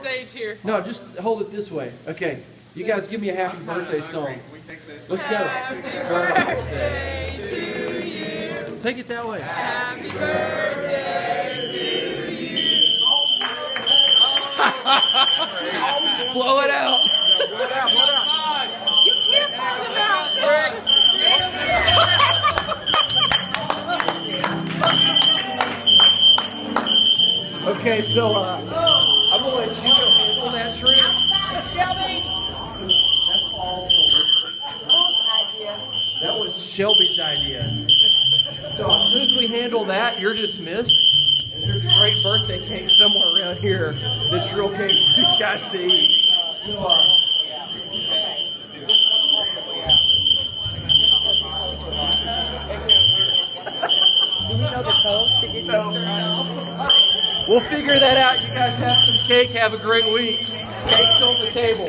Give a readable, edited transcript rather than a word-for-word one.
stage here. No, just hold it this way. Okay. You guys give me a happy birthday song. Let's go. Happy birthday to you. Take it that way. Happy birthday to you. Blow it out. You can't blow them out. Okay, so I'm gonna let you go handle that tree. That's awesome. That was Shelby's idea. So as soon as we handle that, you're dismissed. And there's a great birthday cake somewhere around here that's real cake for you guys to eat. So, Do we know the code to get this turned off? we'll figure that out. You guys have some cake. Have a great week. Cake's on the table.